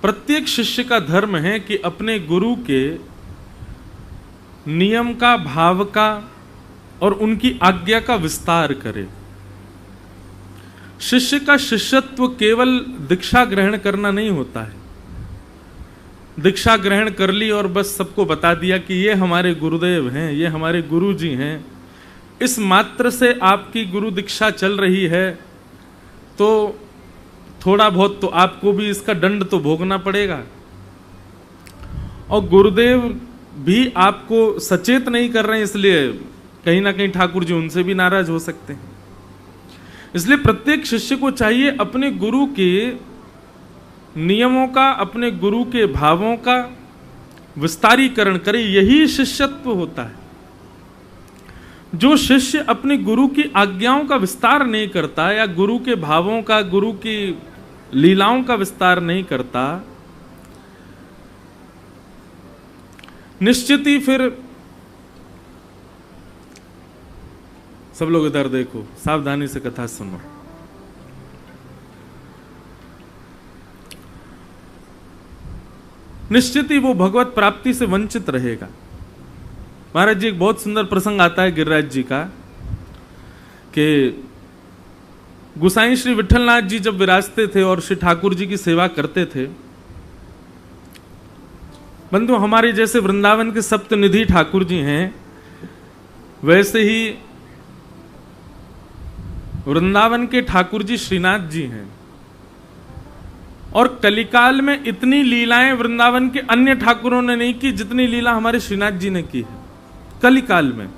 प्रत्येक शिष्य का धर्म है कि अपने गुरु के नियम का, भाव का और उनकी आज्ञा का विस्तार करे। शिष्य का शिष्यत्व केवल दीक्षा ग्रहण करना नहीं होता है। दीक्षा ग्रहण कर ली और बस सबको बता दिया कि ये हमारे गुरुदेव हैं, ये हमारे गुरु जी हैं, इस मात्र से आपकी गुरु दीक्षा चल रही है तो थोड़ा बहुत तो आपको भी इसका दंड तो भोगना पड़ेगा। और गुरुदेव भी आपको सचेत नहीं कर रहे हैं, इसलिए कहीं ना कहीं ठाकुर जी उनसे भी नाराज हो सकते हैं। इसलिए प्रत्येक शिष्य को चाहिए अपने गुरु के नियमों का, अपने गुरु के भावों का विस्तारीकरण करे। यही शिष्यत्व होता है। जो शिष्य अपने गुरु की आज्ञाओं का विस्तार नहीं करता या गुरु के भावों का, गुरु की लीलाओं का विस्तार नहीं करता, निश्चित ही फिर सब लोग इधर देखो, सावधानी से कथा सुनो। निश्चित ही वो भगवत प्राप्ति से वंचित रहेगा। महाराज जी, एक बहुत सुंदर प्रसंग आता है गिरिराज जी का कि गुसाई श्री विठलनाथ जी जब विराजते थे और श्री ठाकुर जी की सेवा करते थे, बंधु हमारे जैसे वृंदावन के सप्तनिधि ठाकुर जी हैं, वैसे ही वृंदावन के ठाकुर जी श्रीनाथ जी हैं। और कलिकाल में इतनी लीलाएं वृंदावन के अन्य ठाकुरों ने नहीं की जितनी लीला हमारे श्रीनाथ जी ने की है। कलिकाल में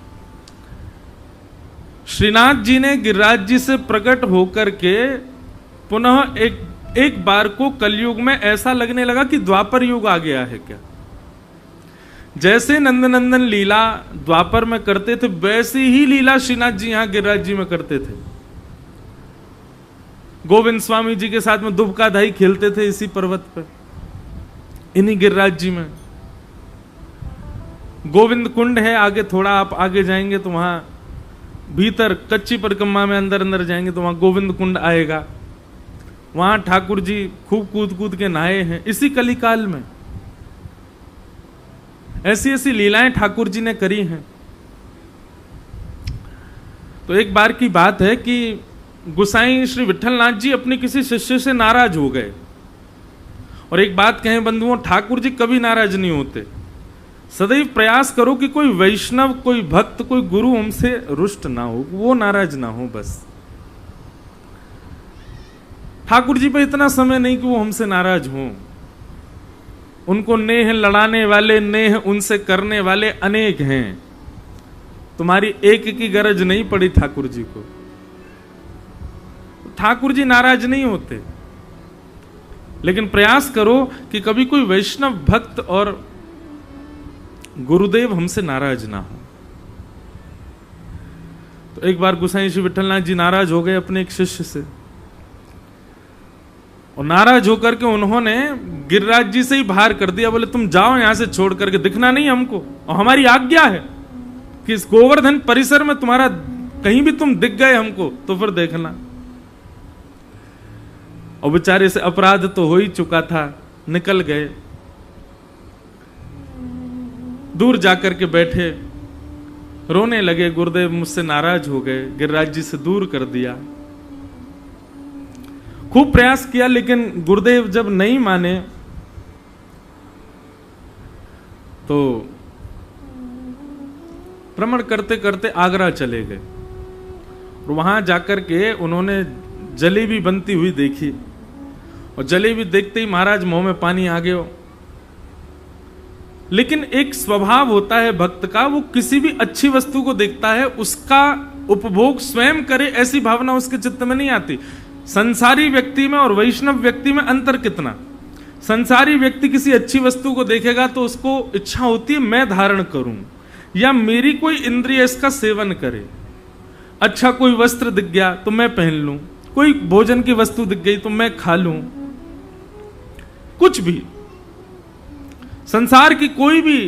श्रीनाथ जी ने गिरिराज जी से प्रकट होकर के पुनः एक बार को कलयुग में ऐसा लगने लगा कि द्वापर युग आ गया है क्या। जैसे नंदनंदन लीला द्वापर में करते थे, वैसी ही लीला श्रीनाथ जी यहां गिरिराज जी में करते थे। गोविंद स्वामी जी के साथ में दुबका दाई खेलते थे इसी पर्वत पर, इन्हीं गिरिराज जी में। गोविंद कुंड है आगे, थोड़ा आप आगे जाएंगे तो वहां भीतर कच्ची परिक्रमा में अंदर अंदर जाएंगे तो वहां गोविंद कुंड आएगा। वहां ठाकुर जी खूब कूद कूद के नहाए हैं इसी कलिकाल में। ऐसी ऐसी लीलाएं ठाकुर जी ने करी हैं। तो एक बार की बात है कि गुसाई श्री विठलनाथ जी अपने किसी शिष्य से नाराज हो गए। और एक बात कहें बंधुओं, ठाकुर जी कभी नाराज नहीं होते। सदैव प्रयास करो कि कोई वैष्णव, कोई भक्त, कोई गुरु हमसे रुष्ट ना हो, वो नाराज ना हो। बस ठाकुर जी पे इतना समय नहीं कि वो हमसे नाराज हों। उनको नेह लड़ाने वाले, नेह उनसे करने वाले अनेक हैं। तुम्हारी एक की गरज नहीं पड़ी ठाकुर जी को। ठाकुर जी नाराज नहीं होते, लेकिन प्रयास करो कि कभी कोई वैष्णव भक्त और गुरुदेव हमसे नाराज ना हो। तो एक बार गुसाई श्री विठलनाथ जी नाराज हो गए अपने एक शिष्य से, और नाराज होकर के उन्होंने गिरिराज जी से ही बाहर कर दिया। बोले तुम जाओ यहां से, छोड़ करके दिखना नहीं हमको, और हमारी आज्ञा है कि इस गोवर्धन परिसर में तुम्हारा कहीं भी तुम दिख गए हमको तो फिर देखना। और बेचारे से अपराध तो हो ही चुका था, निकल गए। दूर जाकर के बैठे, रोने लगे। गुरुदेव मुझसे नाराज हो गए, गिरिराज जी से दूर कर दिया। खूब प्रयास किया, लेकिन गुरुदेव जब नहीं माने तो भ्रमण करते करते आगरा चले गए। और वहां जाकर के उन्होंने जलेबी बनती हुई देखी, और जलेबी देखते ही महाराज मुंह में पानी आ गया। लेकिन एक स्वभाव होता है भक्त का, वो किसी भी अच्छी वस्तु को देखता है, उसका उपभोग स्वयं करे ऐसी भावना उसके चित्त में नहीं आती। संसारी व्यक्ति में और वैष्णव व्यक्ति में अंतर कितना। संसारी व्यक्ति किसी अच्छी वस्तु को देखेगा तो उसको इच्छा होती है मैं धारण करूं, या मेरी कोई इंद्रिय इसका सेवन करे। अच्छा कोई वस्त्र दिख गया तो मैं पहन लूं, कोई भोजन की वस्तु दिख गई तो मैं खा लूं। कुछ भी संसार की कोई भी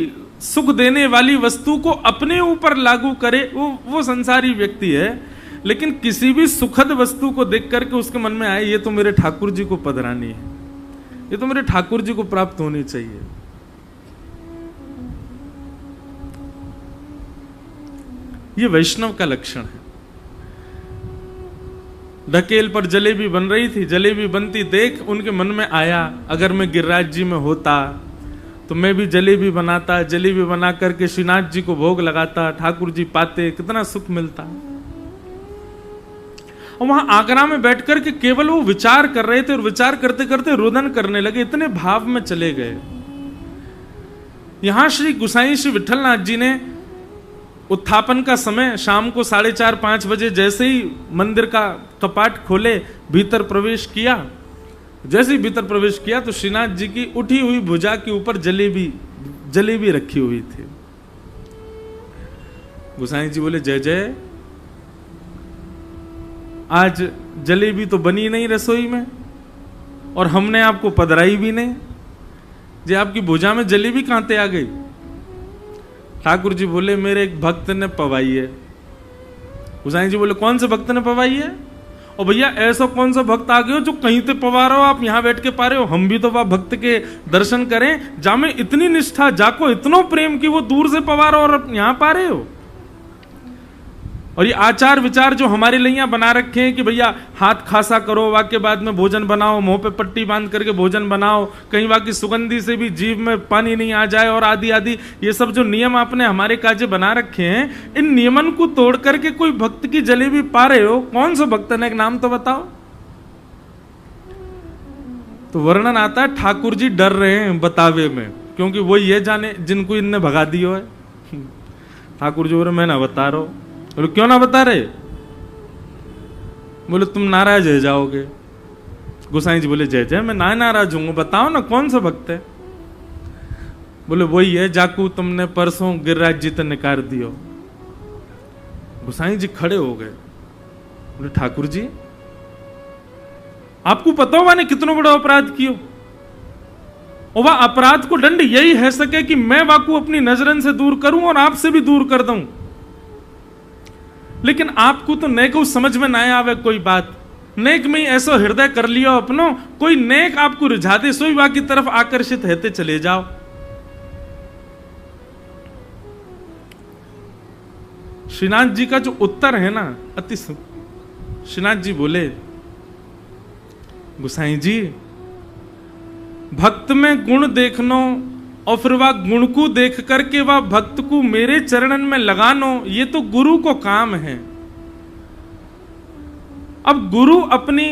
सुख देने वाली वस्तु को अपने ऊपर लागू करे, वो संसारी व्यक्ति है। लेकिन किसी भी सुखद वस्तु को देख करके उसके मन में आए ये तो मेरे ठाकुर जी को पधरानी है, ये तो मेरे ठाकुर जी को प्राप्त होनी चाहिए। ये वैष्णव का लक्षण है। ढकेल पर जलेबी बन रही थी, जलेबी बनती देख उनके मन में आया, अगर मैं गिरिराज जी में होता तो मैं भी जलेबी बनाता, जलेबी बना करके श्रीनाथ जी को भोग लगाता, ठाकुर जी पाते, कितना सुख मिलता। और वहां आगरा में बैठकर के केवल वो विचार कर रहे थे, और विचार करते करते रुदन करने लगे, इतने भाव में चले गए। यहां श्री गुसाई श्री विठलनाथ जी ने उत्थापन का समय शाम को 4:30-5 बजे जैसे ही मंदिर का कपाट खोले, भीतर प्रवेश किया। जैसे ही भीतर प्रवेश किया तो श्रीनाथ जी की उठी हुई भुजा के ऊपर जलेबी रखी हुई थी। गुसाई जी बोले, जय जय, आज जलेबी तो बनी नहीं रसोई में और हमने आपको पधराई भी नहीं, जे आपकी भुजा में जलेबी कहां से आ गई? ठाकुर जी बोले, मेरे एक भक्त ने पवाई है। गुसाई जी बोले, कौन से भक्त ने पवाई है? और भैया ऐसा कौन सा भक्त आ गए हो जो कहीं से पवा रहे हो, आप यहां बैठ के पा रहे हो? हम भी तो वह भक्त के दर्शन करें, जामे इतनी निष्ठा, जाको इतनो प्रेम की वो दूर से पवा रहे हो और यहां पा रहे हो। और ये आचार विचार जो हमारे लिए यहाँ बना रखे हैं कि भैया हाथ खासा करो, वाक्य बाद में भोजन बनाओ, मुंह पे पट्टी बांध करके भोजन बनाओ, कहीं वाकी सुगंधी से भी जीभ में पानी नहीं आ जाए, और आदि आदि, ये सब जो नियम आपने हमारे काजे बना रखे हैं, इन नियमन को तोड़ करके कोई भक्त की जलेबी पा रहे हो? कौन सा भक्त ने, एक नाम तो बताओ। तो वर्णन आता है, ठाकुर जी डर रहे हैं बतावे में, क्योंकि वो ये जाने जिनको इनने भगा दियो है। ठाकुर जी बोले, मैं ना बता रहा हूं। बोले, क्यों ना बता रहे? बोले, तुम नाराज हो जाओगे। गोसाई जी बोले, जय जय, मैं ना नाराज हूं, बताओ ना कौन सा भक्त है? बोले, वही है जाकू तुमने परसों गिरिराज जी ते निकार दियो। गोसाई जी खड़े हो गए। बोले, ठाकुर जी आपको पता हो मैंने कितना बड़ा अपराध किया, और वह अपराध को दंड यही है सके कि मैं वाकू अपनी नजरन से दूर करूं और आपसे भी दूर कर दूं। लेकिन आपको तो नेक समझ में ना आवे कोई बात, नेक में ऐसा हृदय कर लियो अपनो, कोई नेक आपको रिझा दे, सोई वाकी तरफ आकर्षित रहते चले जाओ। श्रीनाथ जी का जो उत्तर है ना, अति श्रीनाथ जी बोले, गुसाई जी भक्त में गुण देखनो और फिर वह गुण को देख करके वह भक्त को मेरे चरणन में लगानो, ये तो गुरु को काम है। अब गुरु अपनी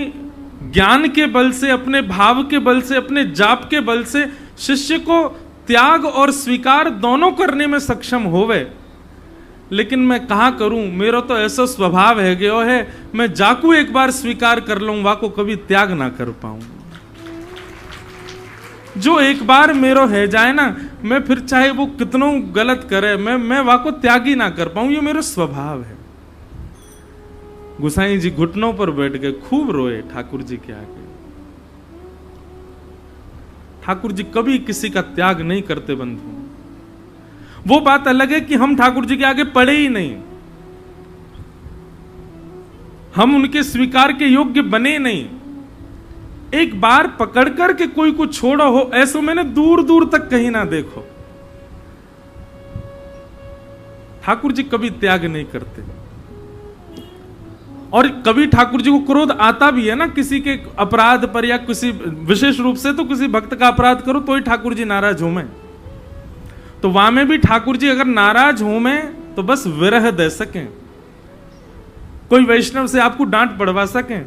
ज्ञान के बल से, अपने भाव के बल से, अपने जाप के बल से शिष्य को त्याग और स्वीकार दोनों करने में सक्षम होवे। लेकिन मैं कहा करूं, मेरा तो ऐसा स्वभाव है गयो है, मैं जाकू एक बार स्वीकार कर लूं, वाको कभी त्याग ना कर पाऊं। जो एक बार मेरो है जाए ना, मैं फिर चाहे वो कितनों गलत करे, मैं वाको त्याग ही ना कर पाऊं, ये मेरा स्वभाव है। गुसाई जी घुटनों पर बैठ गए, खूब रोए ठाकुर जी के आगे। ठाकुर जी कभी किसी का त्याग नहीं करते बंधु। वो बात अलग है कि हम ठाकुर जी के आगे पड़े ही नहीं, हम उनके स्वीकार के योग्य बने नहीं। एक बार पकड़ कर के कोई को छोड़ो हो, ऐसा मैंने दूर दूर तक कहीं ना देखो। ठाकुर जी कभी त्याग नहीं करते। और कभी ठाकुर जी को क्रोध आता भी है ना किसी के अपराध पर, या किसी विशेष रूप से तो किसी भक्त का अपराध करो तो ही ठाकुर जी नाराज हो मैं, तो वहां में भी ठाकुर जी अगर नाराज हो मैं तो बस विरह दे सकें, कोई वैष्णव से आपको डांट पड़वा सकें,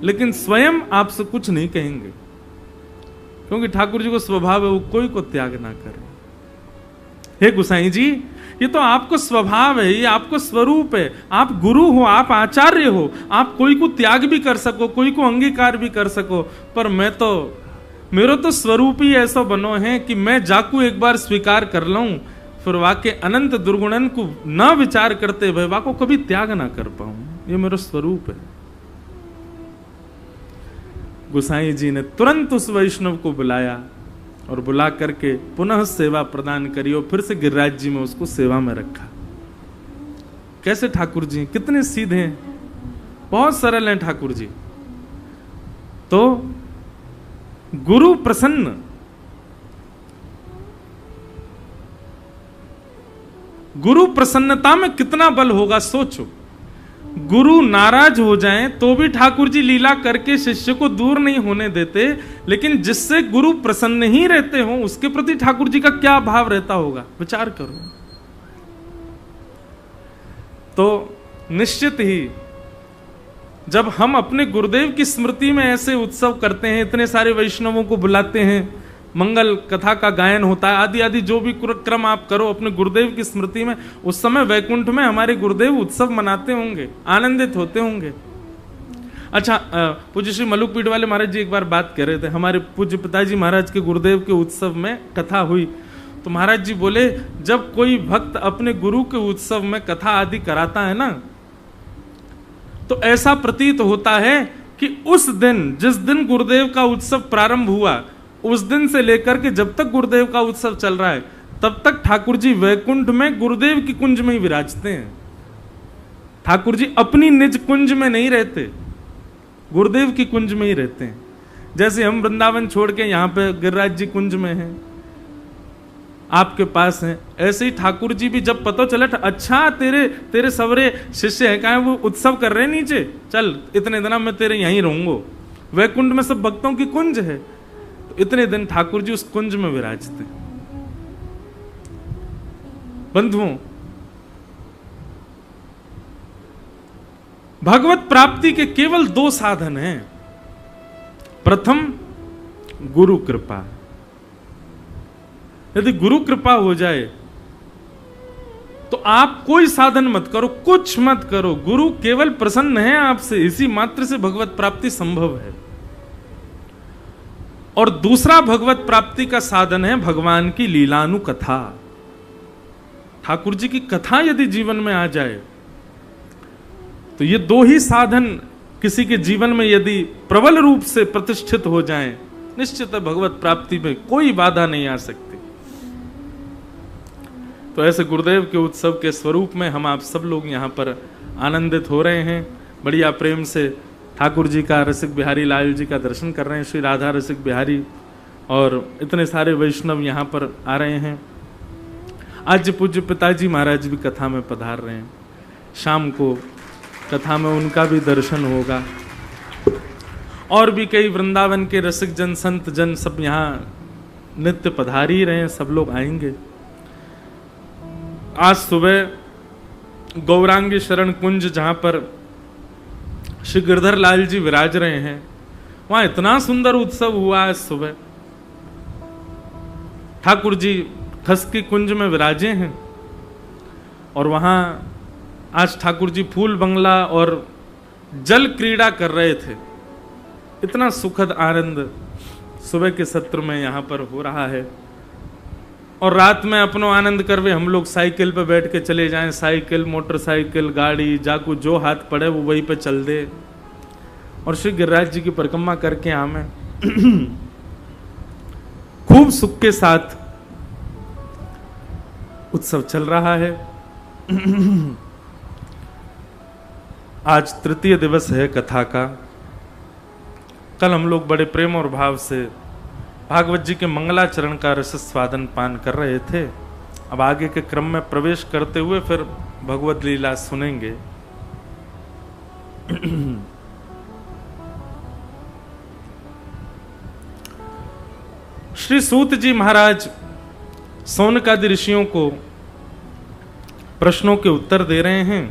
लेकिन स्वयं आपसे कुछ नहीं कहेंगे, क्योंकि ठाकुर जी को स्वभाव है वो कोई को त्याग ना करे। हे गुसाई जी, ये तो आपको स्वभाव है, ये आपको स्वरूप है। आप गुरु हो, आप आचार्य हो, आप कोई को त्याग भी कर सको, कोई को अंगीकार भी कर सको, पर मैं तो, मेरा तो स्वरूप ही ऐसा बनो है कि मैं जाकू एक बार स्वीकार कर लूं, फिर वाके अनंत दुर्गुणन को न विचार करते हुए वाको कभी त्याग ना कर पाऊं, ये मेरा स्वरूप है। गुसाई जी ने तुरंत उस वैष्णव को बुलाया और बुला करके पुनः सेवा प्रदान करी, और फिर से गिरिराज जी में उसको सेवा में रखा। कैसे ठाकुर जी कितने सीधे हैं, बहुत सरल हैं ठाकुर जी। तो गुरु प्रसन्न, गुरु प्रसन्नता में कितना बल होगा सोचो। गुरु नाराज हो जाएं तो भी ठाकुर जी लीला करके शिष्य को दूर नहीं होने देते, लेकिन जिससे गुरु प्रसन्न ही रहते हो उसके प्रति ठाकुर जी का क्या भाव रहता होगा, विचार करो। तो निश्चित ही जब हम अपने गुरुदेव की स्मृति में ऐसे उत्सव करते हैं, इतने सारे वैष्णवों को बुलाते हैं, मंगल कथा का गायन होता है, आदि आदि जो भी क्रम आप करो अपने गुरुदेव की स्मृति में, उस समय वैकुंठ में हमारे गुरुदेव उत्सव मनाते होंगे, आनंदित होते होंगे। अच्छा, पूज्य श्री मलुकपीठ वाले महाराज जी एक बार बात कर रहे थे, हमारे पूज्य पिताजी महाराज के गुरुदेव के उत्सव में कथा हुई, तो महाराज जी बोले जब कोई भक्त अपने गुरु के उत्सव में कथा आदि कराता है ना, तो ऐसा प्रतीत होता है कि उस दिन, जिस दिन गुरुदेव का उत्सव प्रारंभ हुआ, उस दिन से लेकर के जब तक गुरुदेव का उत्सव चल रहा है, तब तक ठाकुर जी वैकुंठ में गुरुदेव की कुंज में ही विराजते हैं। ठाकुर जी अपनी निज कुंज में नहीं रहते, गुरुदेव की कुंज में ही रहते हैं। जैसे हम वृंदावन छोड़ के यहाँ पे गिरिराज जी कुंज में हैं, आपके पास हैं, ऐसे ही ठाकुर जी भी जब पता चला, अच्छा तेरे सवरे शिष्य है, कहा वो उत्सव कर रहे हैं नीचे, चल इतने दिन मैं तेरे यहीं रहूंगा, वैकुंठ में सब भक्तों की कुंज है, तो इतने दिन ठाकुर जी उस कुंज में विराजते। बंधुओं, भगवत प्राप्ति के केवल 2 साधन हैं। प्रथम गुरु कृपा, यदि गुरु कृपा हो जाए तो आप कोई साधन मत करो, कुछ मत करो, गुरु केवल प्रसन्न है आपसे, इसी मात्र से भगवत प्राप्ति संभव है। और दूसरा भगवत प्राप्ति का साधन है भगवान की लीलानुकथा। ठाकुर जी की कथा यदि जीवन में आ जाए तो ये 2 ही साधन किसी के जीवन में यदि प्रबल रूप से प्रतिष्ठित हो जाएं, निश्चित है भगवत प्राप्ति में कोई बाधा नहीं आ सकती। तो ऐसे गुरुदेव के उत्सव के स्वरूप में हम आप सब लोग यहाँ पर आनंदित हो रहे हैं, बढ़िया प्रेम से ठाकुर जी का, रसिक बिहारी लाल जी का दर्शन कर रहे हैं, श्री राधा रसिक बिहारी, और इतने सारे वैष्णव यहाँ पर आ रहे हैं। आज पूज्य पिताजी महाराज भी कथा में पधार रहे हैं, शाम को कथा में उनका भी दर्शन होगा, और भी कई वृंदावन के रसिक जन, संत जन सब यहाँ नित्य पधार ही रहे हैं, सब लोग आएंगे। आज सुबह गौरांगी शरण कुंज जहां पर श्री गिरधर लाल जी विराज रहे हैं, वहां इतना सुंदर उत्सव हुआ। आज सुबह ठाकुर जी खस की कुंज में विराजे हैं, और वहां आज ठाकुर जी फूल बंगला और जल क्रीड़ा कर रहे थे। इतना सुखद आनंद सुबह के सत्र में यहाँ पर हो रहा है। और रात में अपनो आनंद करवे हम लोग साइकिल पे बैठ के चले जाएं, साइकिल, मोटरसाइकिल, गाड़ी, जाकू जो हाथ पड़े वो वहीं पे चल दे, और श्री गिरिराज जी की परिक्रमा करके आमे। खूब सुख के साथ उत्सव चल रहा है। आज तृतीय दिवस है कथा का। कल हम लोग बड़े प्रेम और भाव से भागवत जी के मंगलाचरण का रस स्वादन पान कर रहे थे। अब आगे के क्रम में प्रवेश करते हुए फिर भगवत लीला सुनेंगे। श्री सूत जी महाराज सौनकादि ऋषियों को प्रश्नों के उत्तर दे रहे हैं।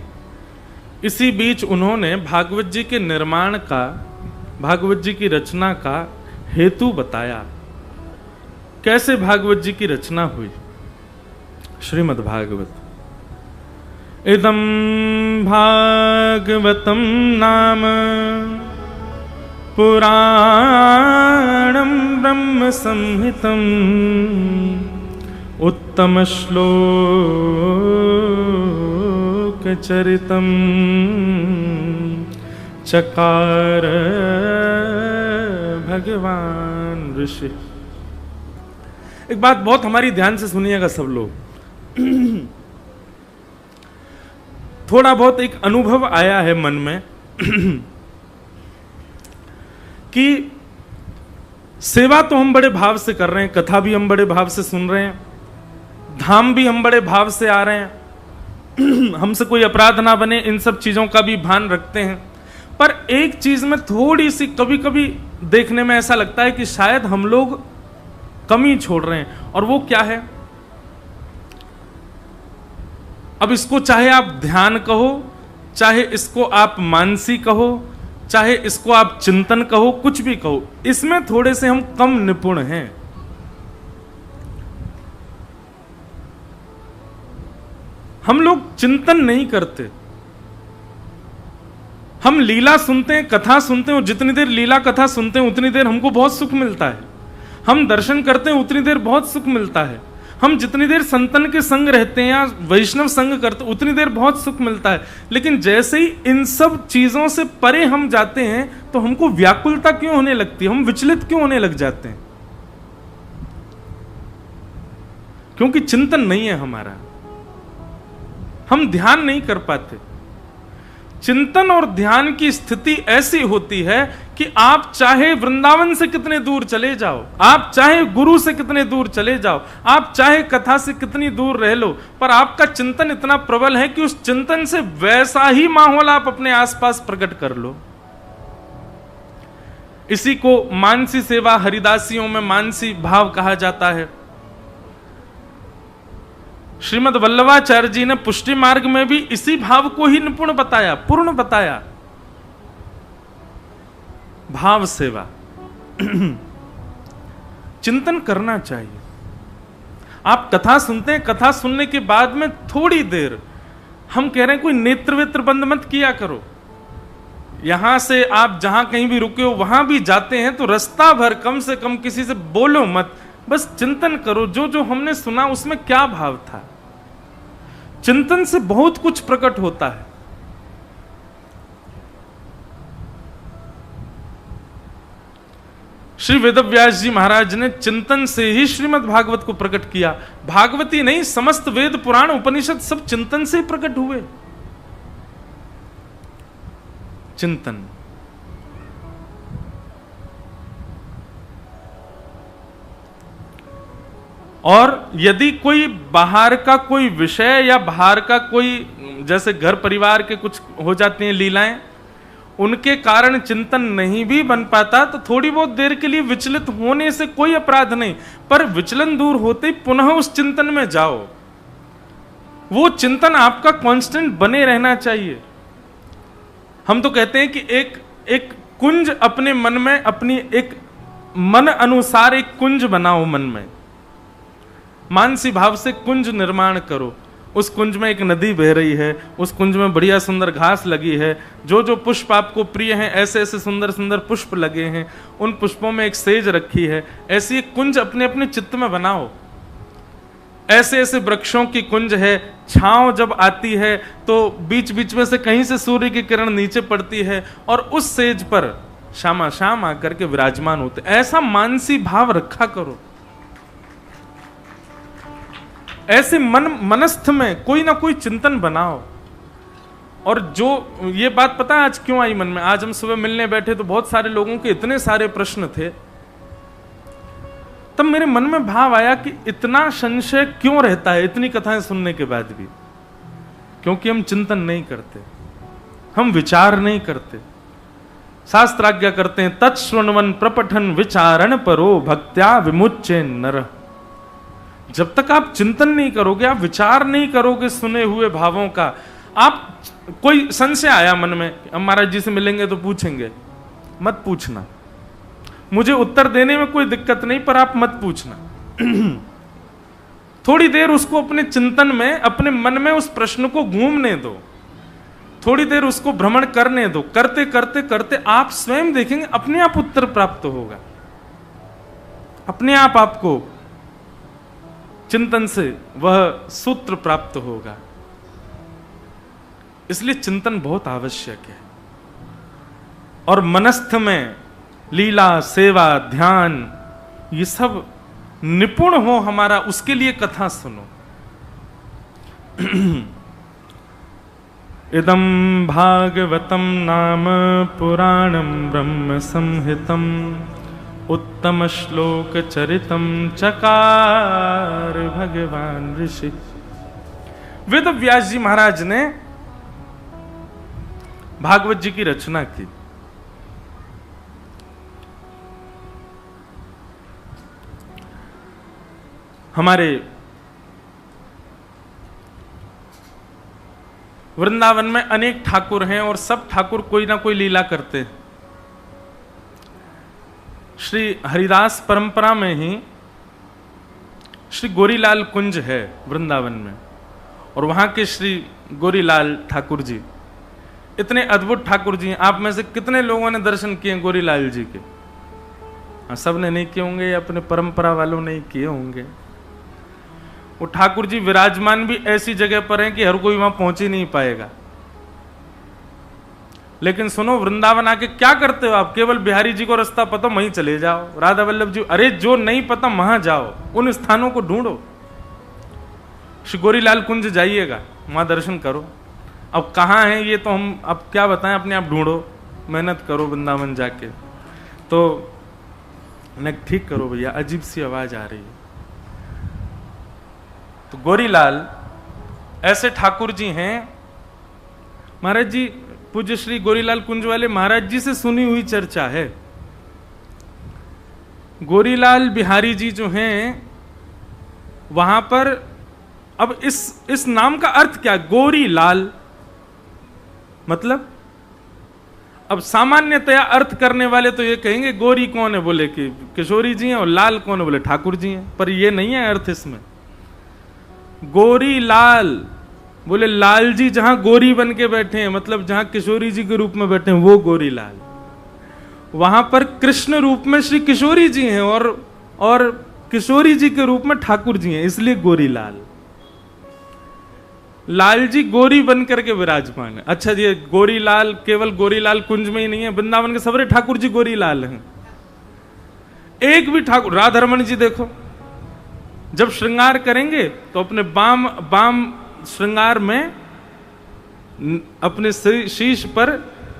इसी बीच उन्होंने भागवत जी के निर्माण का, भागवत जी की रचना का हेतु बताया। कैसे भागवत जी की रचना हुई। श्रीमद् भागवत, इदं भागवतं नाम पुराणं ब्रह्म संहितं उत्तम श्लोक चरितं चकार भगवान ऋषि। एक बात बहुत हमारी ध्यान से सुनिएगा सब लोग। थोड़ा बहुत एक अनुभव आया है मन में कि सेवा तो हम बड़े भाव से कर रहे हैं, कथा भी हम बड़े भाव से सुन रहे हैं, धाम भी हम बड़े भाव से आ रहे हैं, हमसे कोई अपराध ना बने, इन सब चीजों का भी भान रखते हैं। पर एक चीज में थोड़ी सी कभी कभी देखने में ऐसा लगता है कि शायद हम लोग कमी छोड़ रहे हैं, और वो क्या है? अब इसको चाहे आप ध्यान कहो, चाहे इसको आप मानसी कहो, चाहे इसको आप चिंतन कहो, कुछ भी कहो, इसमें थोड़े से हम कम निपुण हैं। हम लोग चिंतन नहीं करते। हम लीला सुनते हैं, कथा सुनते हैं, और जितनी देर लीला कथा सुनते हैं उतनी देर हमको बहुत सुख मिलता है। हम दर्शन करते हैं उतनी देर बहुत सुख मिलता है। हम जितनी देर संतन के संग रहते हैं या वैष्णव संग करते उतनी देर बहुत सुख मिलता है। लेकिन जैसे ही इन सब चीजों से परे हम जाते हैं तो हमको व्याकुलता क्यों होने लगती है, हम विचलित क्यों होने लग जाते हैं? क्योंकि चिंतन नहीं है हमारा, हम ध्यान नहीं कर पाते। चिंतन और ध्यान की स्थिति ऐसी होती है कि आप चाहे वृंदावन से कितने दूर चले जाओ, आप चाहे गुरु से कितने दूर चले जाओ, आप चाहे कथा से कितनी दूर रह लो, पर आपका चिंतन इतना प्रबल है कि उस चिंतन से वैसा ही माहौल आप अपने आसपास प्रकट कर लो। इसी को मानसी सेवा, हरिदासियों में मानसी भाव कहा जाता है। श्रीमद् वल्लभाचार्य जी ने पुष्टि मार्ग में भी इसी भाव को ही निपुण बताया, पूर्ण बताया। भाव सेवा चिंतन करना चाहिए। आप कथा सुनते हैं, कथा सुनने के बाद में थोड़ी देर हम कह रहे हैं कोई नेत्र वेत्र बंद मत किया करो। यहां से आप जहां कहीं भी रुके हो वहां भी जाते हैं तो रास्ता भर कम से कम किसी से बोलो मत, बस चिंतन करो जो जो हमने सुना उसमें क्या भाव था। चिंतन से बहुत कुछ प्रकट होता है। श्री वेदव्यास जी महाराज ने चिंतन से ही श्रीमद् भागवत को प्रकट किया। भागवती नहीं, समस्त वेद पुराण उपनिषद सब चिंतन से ही प्रकट हुए। चिंतन और यदि कोई बाहर का कोई विषय या बाहर का कोई, जैसे घर परिवार के कुछ हो जाती हैं लीलाएं, उनके कारण चिंतन नहीं भी बन पाता तो थोड़ी बहुत देर के लिए विचलित होने से कोई अपराध नहीं, पर विचलन दूर होते ही पुनः उस चिंतन में जाओ। वो चिंतन आपका कांस्टेंट बने रहना चाहिए। हम तो कहते हैं कि एक कुंज अपने मन में, अपनी एक मन अनुसार एक कुंज बनाओ। मन में मानसी भाव से कुंज निर्माण करो। उस कुंज में एक नदी बह रही है, उस कुंज में बढ़िया सुंदर घास लगी है, जो जो पुष्प आपको प्रिय हैं ऐसे ऐसे सुंदर सुंदर पुष्प लगे हैं, उन पुष्पों में एक सेज रखी है। ऐसी एक कुंज अपने अपने चित्त में बनाओ। ऐसे ऐसे वृक्षों की कुंज है, छांव जब आती है तो बीच बीच में से कहीं से सूर्य की किरण नीचे पड़ती है और उस सेज पर शामा शाम आकर के विराजमान होते। ऐसा मानसी भाव रखा करो। ऐसे मनस्थ में कोई ना कोई चिंतन बनाओ। और जो ये बात पता है आज क्यों आई मन में? आज हम सुबह मिलने बैठे तो बहुत सारे लोगों के इतने सारे प्रश्न थे, तब मेरे मन में भाव आया कि इतना संशय क्यों रहता है इतनी कथाएं सुनने के बाद भी? क्योंकि हम चिंतन नहीं करते, हम विचार नहीं करते। शास्त्राज्ञा करते हैं तत्श्रृण्वन प्रपठन विचारण परो भक्त्या विमुच्य नर। जब तक आप चिंतन नहीं करोगे, आप विचार नहीं करोगे सुने हुए भावों का, आप कोई संशय आया मन में, हम महाराज जी से मिलेंगे तो पूछेंगे, मत पूछना। मुझे उत्तर देने में कोई दिक्कत नहीं, पर आप मत पूछना। थोड़ी देर उसको अपने चिंतन में, अपने मन में उस प्रश्न को घूमने दो, थोड़ी देर उसको भ्रमण करने दो। करते करते करते आप स्वयं देखेंगे अपने आप उत्तर प्राप्त होगा। अपने आप आपको चिंतन से वह सूत्र प्राप्त होगा। इसलिए चिंतन बहुत आवश्यक है। और मनस्थ में लीला, सेवा, ध्यान, ये सब निपुण हो हमारा, उसके लिए कथा सुनो। इदं भागवतं नाम पुराणं ब्रह्म संहितं उत्तम श्लोक चरितम चकार भगवान ऋषि। वेद व्यास जी महाराज ने भागवत जी की रचना की। हमारे वृंदावन में अनेक ठाकुर हैं और सब ठाकुर कोई ना कोई लीला करते हैं। श्री हरिदास परंपरा में ही श्री गोरीलाल कुंज है वृंदावन में, और वहां के श्री गोरीलाल ठाकुर जी इतने अद्भुत ठाकुर जी हैं। आप में से कितने लोगों ने दर्शन किए गोरीलाल जी के? हाँ, सब ने नहीं किए होंगे, या अपने परंपरा वालों ने ही किए होंगे। वो ठाकुर जी विराजमान भी ऐसी जगह पर हैं कि हर कोई वहां पहुंच ही नहीं पाएगा। लेकिन सुनो, वृंदावन आके क्या करते हो आप? केवल बिहारी जी को रास्ता पता, वहीं चले जाओ। राधा वल्लभ जी, अरे जो नहीं पता वहां जाओ, उन स्थानों को ढूंढो। श्री गोरीलाल कुंज जाइएगा, वहां दर्शन करो। अब कहाँ है ये तो हम अब क्या बताएं, अपने आप ढूंढो, मेहनत करो वृंदावन जाके। तो ठीक करो भैया, अजीब सी आवाज आ रही है। तो गोरीलाल ऐसे ठाकुर जी हैं। महाराज जी, पूज्य श्री गोरीलाल कुंज वाले महाराज जी से सुनी हुई चर्चा है। गोरीलाल बिहारी जी जो हैं वहां पर, अब इस नाम का अर्थ क्या? गोरीलाल मतलब, अब सामान्यतया अर्थ करने वाले तो ये कहेंगे गोरी कौन है, बोले कि किशोरी जी हैं, और लाल कौन है, बोले ठाकुर जी हैं। पर ये नहीं है अर्थ इसमें। गोरी लाल बोले लाल जी जहां गोरी बन के बैठे हैं, मतलब जहां किशोरी जी के रूप में बैठे हैं, वो गोरी लाल। वहां पर कृष्ण रूप में श्री किशोरी जी हैं और किशोरी जी के रूप में ठाकुर जी हैं, इसलिए गोरी लाल। लाल जी गोरी बन करके विराजमान है। अच्छा जी, गोरी लाल केवल गोरी लाल कुंज में ही नहीं है, वृंदावन के सबरे ठाकुर जी गोरी लाल हैं। एक भी ठाकुर, राधारमण जी देखो, जब श्रृंगार करेंगे तो अपने बाम श्रृंगार में अपने शीश पर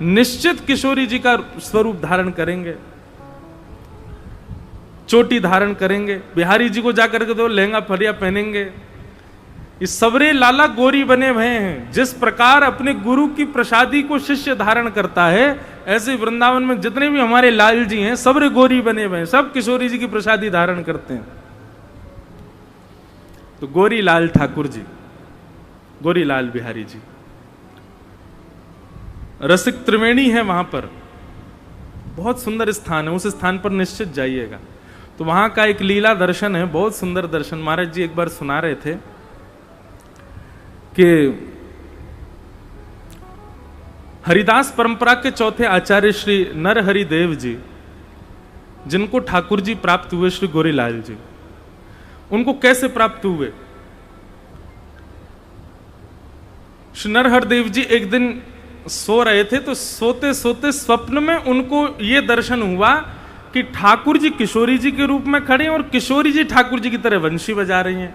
निश्चित किशोरी जी का स्वरूप धारण करेंगे, चोटी धारण करेंगे। बिहारी जी को जाकर के तो लहंगा फरिया पहनेंगे। ये सबरे लाला गोरी बने हुए हैं। जिस प्रकार अपने गुरु की प्रसादी को शिष्य धारण करता है, ऐसे वृंदावन में जितने भी हमारे लाल जी हैं सबरे गोरी बने हुए हैं, सब किशोरी जी की प्रसादी धारण करते हैं। तो गोरी लाल ठाकुर जी, गोरी लाल बिहारी जी, रसिक त्रिवेणी है वहां पर, बहुत सुंदर स्थान है। उस स्थान पर निश्चित जाइएगा। तो वहां का एक लीला दर्शन है, बहुत सुंदर दर्शन। महाराज जी एक बार सुना रहे थे कि हरिदास परंपरा के चौथे आचार्य श्री नरहरि देव जी, जिनको ठाकुर जी प्राप्त हुए श्री गोरीलाल जी, उनको कैसे प्राप्त हुए? श्री नरहर देव जी एक दिन सो रहे थे, तो सोते सोते स्वप्न में उनको ये दर्शन हुआ कि ठाकुर जी किशोरी जी के रूप में खड़े हैं और किशोरी जी ठाकुर जी की तरह वंशी बजा रही हैं।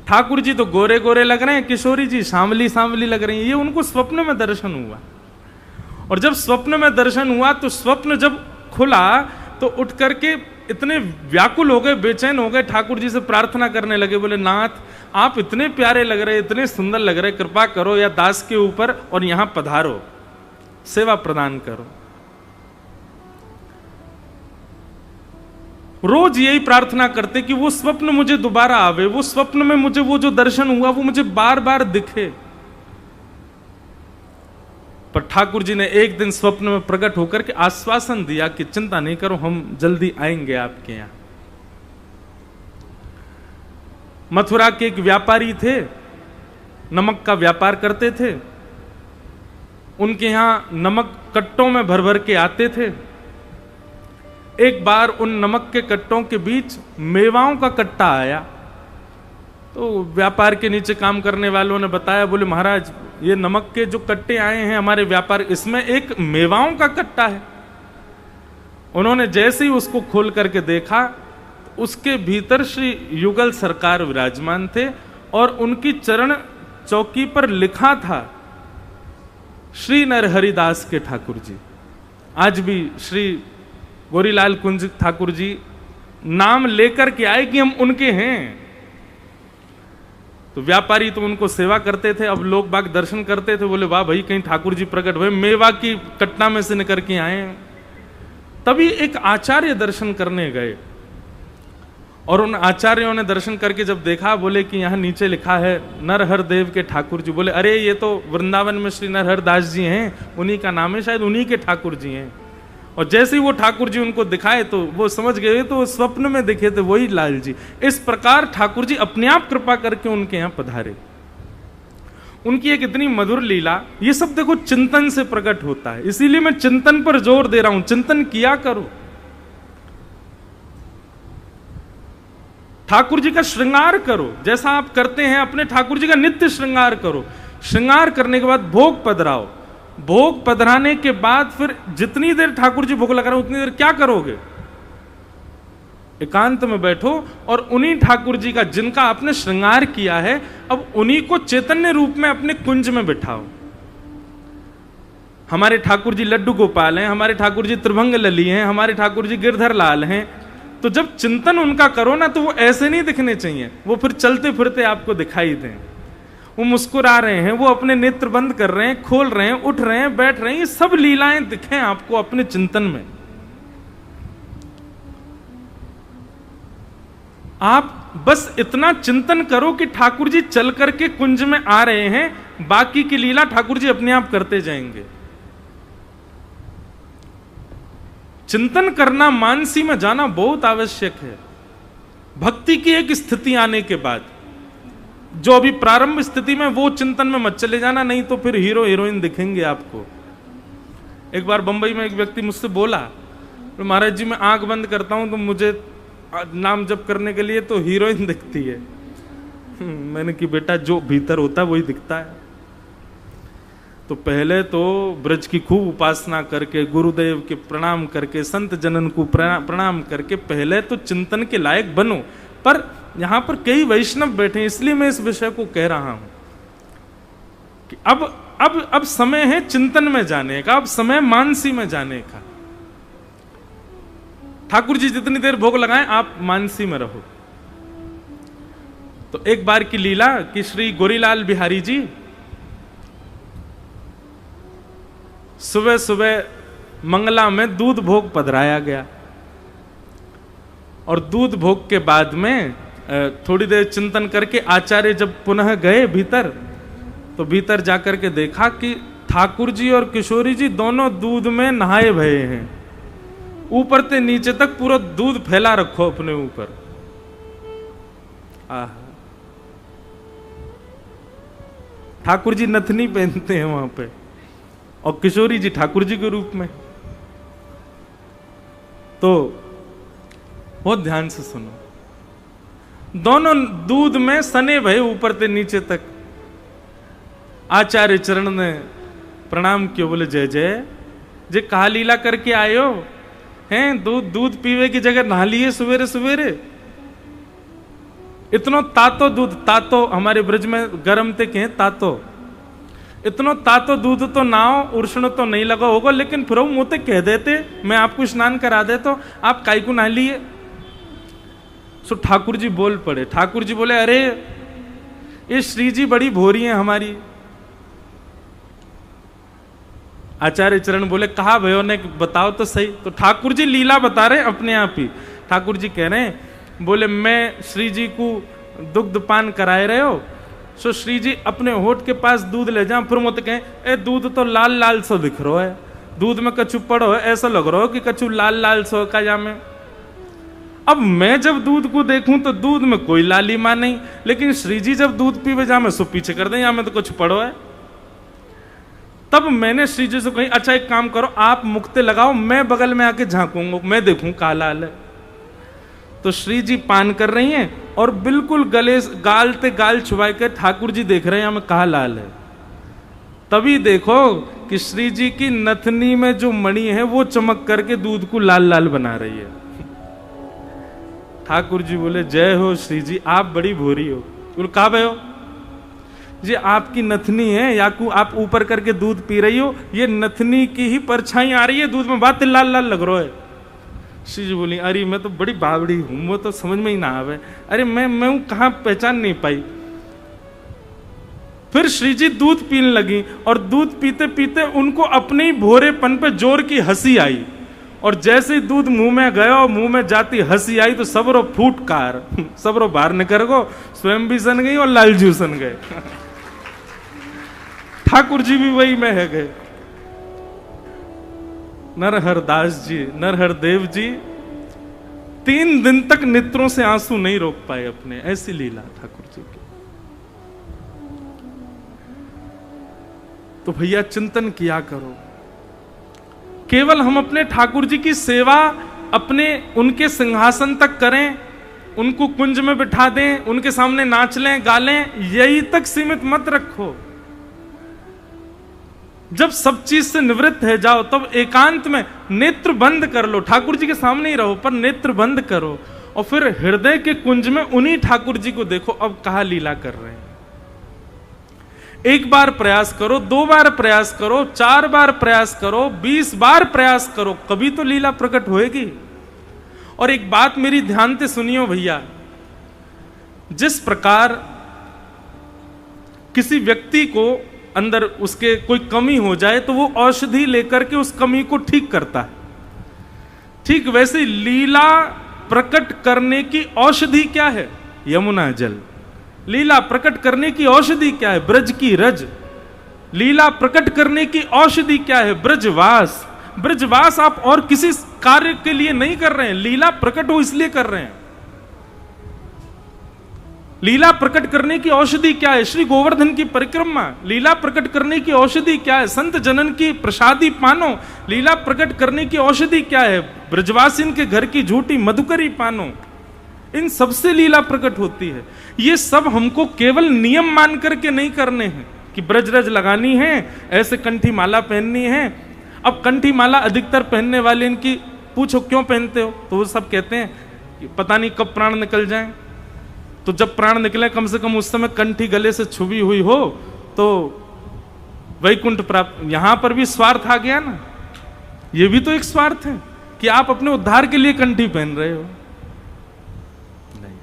ठाकुर जी तो गोरे गोरे लग रहे हैं, किशोरी जी सांवली सांवली लग रही हैं। ये उनको स्वप्न में दर्शन हुआ। और जब स्वप्न में दर्शन हुआ तो स्वप्न जब खुला तो उठ करके इतने व्याकुल हो गए, बेचैन हो गए, ठाकुर जी से प्रार्थना करने लगे। बोले, नाथ आप इतने प्यारे लग रहे, इतने सुंदर लग रहे, कृपा करो या दास के ऊपर और यहां पधारो, सेवा प्रदान करो। रोज यही प्रार्थना करते कि वो स्वप्न मुझे दोबारा आवे, वो स्वप्न में मुझे वो जो दर्शन हुआ वो मुझे बार बार दिखे। पर ठाकुर जी ने एक दिन स्वप्न में प्रकट होकर के आश्वासन दिया कि चिंता नहीं करो, हम जल्दी आएंगे आपके यहां। मथुरा के एक व्यापारी थे, नमक का व्यापार करते थे। उनके यहां नमक कट्टों में भर भर के आते थे। एक बार उन नमक के कट्टों के बीच मेवाओं का कट्टा आया। तो व्यापार के नीचे काम करने वालों ने बताया, बोले महाराज ये नमक के जो कट्टे आए हैं हमारे व्यापार, इसमें एक मेवाओं का कट्टा है। उन्होंने जैसे ही उसको खोल करके देखा, उसके भीतर श्री युगल सरकार विराजमान थे और उनकी चरण चौकी पर लिखा था श्री नरहरिदास के ठाकुर जी। आज भी श्री गोरीलाल कुंज ठाकुर जी नाम लेकर के आए कि हम उनके हैं। तो व्यापारी तो उनको सेवा करते थे, अब लोग बाग दर्शन करते थे, बोले वाह भाई कहीं ठाकुर जी प्रकट हुए, मेवा की कटना में से निकल के आए। तभी एक आचार्य दर्शन करने गए और उन आचार्यों ने दर्शन करके जब देखा, बोले कि यहाँ नीचे लिखा है नरहर देव के ठाकुर जी। बोले अरे ये तो वृंदावन में श्री नरहर दास जी हैं, उन्हीं का नाम है, शायद उन्हीं के ठाकुर जी हैं। और जैसे ही वो ठाकुर जी उनको दिखाए तो वो समझ गए, तो वो स्वप्न में दिखे थे वही लाल जी। इस प्रकार ठाकुर जी अपने आप कृपा करके उनके यहाँ पधारे। उनकी एक इतनी मधुर लीला, ये सब देखो चिंतन से प्रकट होता है। इसीलिए मैं चिंतन पर जोर दे रहा हूं, चिंतन किया करो। ठाकुर जी का श्रृंगार करो, जैसा आप करते हैं अपने ठाकुर जी का नित्य श्रृंगार करो। श्रृंगार करने के बाद भोग पधराओ, भोग पधराने के बाद फिर जितनी देर ठाकुर जी भोग लगा रहे उतनी देर क्या करोगे? एकांत में बैठो और उन्हीं ठाकुर जी का जिनका आपने श्रृंगार किया है, अब उन्हीं को चैतन्य रूप में अपने कुंज में बिठाओ। हमारे ठाकुर जी लड्डू गोपाल हैं, हमारे ठाकुर जी त्रिभंग लली हैं, हमारे ठाकुर जी गिरधर लाल हैं। तो जब चिंतन उनका करो ना, तो वो ऐसे नहीं दिखने चाहिए, वो फिर चलते फिरते आपको दिखाई दें। वो मुस्कुरा रहे हैं, वो अपने नेत्र बंद कर रहे हैं, खोल रहे हैं, उठ रहे हैं, बैठ रहे हैं, ये सब लीलाएं दिखें आपको अपने चिंतन में। आप बस इतना चिंतन करो कि ठाकुर जी चल करके कुंज में आ रहे हैं, बाकी की लीला ठाकुर जी अपने आप करते जाएंगे। चिंतन करना, मानसी में जाना बहुत आवश्यक है। भक्ति की एक स्थिति आने के बाद, जो अभी प्रारंभ स्थिति में, वो चिंतन में मत चले जाना, नहीं तो फिर हीरो हीरोइन दिखेंगे आपको। एक बार बंबई में एक व्यक्ति मुझसे बोला, महाराज जी मैं आंख बंद करता हूं तो मुझे नाम जप करने के लिए तो हीरोइन दिखती है। मैंने कि बेटा जो भीतर होता है वही दिखता है। तो पहले तो ब्रज की खूब उपासना करके, गुरुदेव के प्रणाम करके, संत जनन को प्रणाम करके पहले तो चिंतन के लायक बनो। पर यहां पर कई वैष्णव बैठे, इसलिए मैं इस विषय को कह रहा हूं कि अब समय है चिंतन में जाने का, अब समय मानसी में जाने का। ठाकुर जी जितनी देर भोग लगाएं, आप मानसी में रहो। तो एक बार की लीला कि श्री गोरीलाल बिहारी जी सुबह सुबह मंगला में दूध भोग पधराया गया, और दूध भोग के बाद में थोड़ी देर चिंतन करके आचार्य जब पुनः गए भीतर, तो भीतर जाकर के देखा कि ठाकुर जी और किशोरी जी दोनों दूध में नहाए भये हैं। ऊपर से नीचे तक पूरा दूध फैला रखो अपने ऊपर। ठाकुर जी नथनी पहनते हैं वहां पे, और किशोरी जी ठाकुर जी के रूप में। तो बहुत ध्यान से सुनो, दोनों दूध में सने भये ऊपर से नीचे तक। आचार्य चरण ने प्रणाम किया, बोले जय जय, जे कहा लीला करके आयो हैं, दूध पीवे की जगह नहा लिए सवेरे सवेरे। इतनो तातो दूध, तातो हमारे ब्रज में गर्म ते कहें तातो, इतनो तातो दूध तो नाओ उष्ण तो नहीं लगा होगा, लेकिन फिर मुझे कह देते मैं आपको स्नान करा दे तो आप काई को नहा लिए। सो ठाकुर जी बोल पड़े। ठाकुर जी बोले अरे ये श्री जी बड़ी भोरी हैं हमारी। आचार्य चरण बोले कहा भयो ने बताओ तो सही। तो ठाकुर जी लीला बता रहे अपने आप ही। ठाकुर जी कह रहे हैं, बोले मैं श्री जी को दुग्ध पान कराए रहे हो, सो श्री जी अपने होठ के पास दूध ले जाओ, फिर मुझे कहें ए दूध तो लाल लाल सो दिख रहा है, दूध में कछु पड़ो है, ऐसा लग रहा हो कि कछु लाल लाल सो का जामे। अब मैं जब दूध को देखूं तो दूध में कोई लालिमा नहीं, लेकिन श्री जी जब दूध पीवे जा मैं सो पीछे कर दें, या में तो कुछ पड़ो है। तब मैंने श्री जी से कही अच्छा एक काम करो, आप मुक्ते लगाओ, मैं बगल में आके झांकूंगा, मैं देखूं का लाल है। तो श्री जी पान कर रही हैं और बिल्कुल गले गाल ते गाल छुपा के ठाकुर जी देख रहे हैं हमें कहा लाल है। तभी देखो कि श्री जी की नथनी में जो मणि है वो चमक करके दूध को लाल लाल बना रही है। ठाकुर जी बोले जय हो श्री जी, आप बड़ी भोरी हो। बोले कहा भाई हो जी, आपकी नथनी है या को आप ऊपर करके दूध पी रही हो, ये नथनी की ही परछाई आ रही है दूध में, बात लाल लाल लग रहा है। श्री जी बोली, अरे मैं तो बड़ी बावड़ी हूं, वो तो समझ में ही ना आवे। अरे मैं हूं कहां, पहचान नहीं पाई। फिर श्री जी दूध पीने लगी और दूध पीते पीते उनको अपने ही भोरेपन पे जोर की हंसी आई, और जैसे ही दूध मुंह में गया और मुंह में जाती हंसी आई तो सबरो फूटकार, सबरो बाहर निकल गो, स्वयं भी सन गई और लालजू सन गए। ठाकुर जी भी वही में है गए। नरहर दास जी, नरहर देव जी 3 दिन तक नेत्रों से आंसू नहीं रोक पाए अपने, ऐसी लीला ठाकुर जी की। तो भैया चिंतन किया करो, केवल हम अपने ठाकुर जी की सेवा अपने उनके सिंहासन तक करें, उनको कुंज में बिठा दें, उनके सामने नाच लें गा लें, यही तक सीमित मत रखो। जब सब चीज से निवृत्त है जाओ, तब एकांत में नेत्र बंद कर लो, ठाकुर जी के सामने ही रहो पर नेत्र बंद करो, और फिर हृदय के कुंज में उन्हीं ठाकुर जी को देखो अब कहां लीला कर रहे हैं। 1 बार प्रयास करो, 2 बार प्रयास करो, 4 बार प्रयास करो, 20 बार प्रयास करो, कभी तो लीला प्रकट होएगी। और एक बात मेरी ध्यान से सुनियो भैया, जिस प्रकार किसी व्यक्ति को अंदर उसके कोई कमी हो जाए तो वो औषधि लेकर के उस कमी को ठीक करता है, ठीक वैसे लीला प्रकट करने की औषधि क्या है? यमुना जल। लीला प्रकट करने की औषधि क्या है? ब्रज की रज। लीला प्रकट करने की औषधि क्या है? ब्रजवास। ब्रजवास आप और किसी कार्य के लिए नहीं कर रहे हैं, लीला प्रकट हो इसलिए कर रहे हैं। लीला प्रकट करने की औषधि क्या है? श्री गोवर्धन की परिक्रमा। लीला प्रकट करने की औषधि क्या है? संत जनन की प्रसादी पानो। लीला प्रकट करने की औषधि क्या है? ब्रजवासिन के घर की झूठी मधुकरी पानो। इन सबसे लीला प्रकट होती है। ये सब हमको केवल नियम मान करके नहीं करने हैं कि ब्रजरज लगानी है, ऐसे कंठी माला पहननी है। अब कंठी माला अधिकतर पहनने वाले इनकी पूछो क्यों पहनते हो, तो वो सब कहते हैं कि पता नहीं कब प्राण निकल जाए। तो जब प्राण निकले कम से कम उस समय कंठी गले से छुपी हुई हो तो वैकुंठ प्राप्त। यहां पर भी स्वार्थ आ गया ना, ये भी तो एक स्वार्थ है कि आप अपने उद्धार के लिए कंठी पहन रहे हो। नहीं,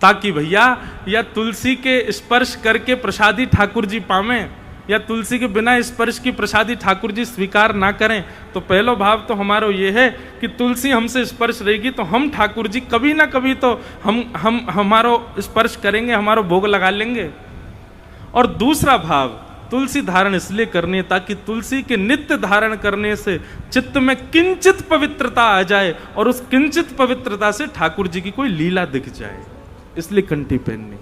ताकि भैया या तुलसी के स्पर्श करके प्रसादी ठाकुर जी पावे, या तुलसी के बिना स्पर्श की प्रसादी ठाकुर जी स्वीकार ना करें। तो पहला भाव तो हमारा ये है कि तुलसी हमसे स्पर्श रहेगी तो हम ठाकुर जी कभी ना कभी तो हम हमारो स्पर्श करेंगे, हमारो भोग लगा लेंगे। और दूसरा भाव, तुलसी धारण इसलिए करनी है ताकि तुलसी के नित्य धारण करने से चित्त में किंचित पवित्रता आ जाए और उस किंचित पवित्रता से ठाकुर जी की कोई लीला दिख जाए, इसलिए कंठी पहननी।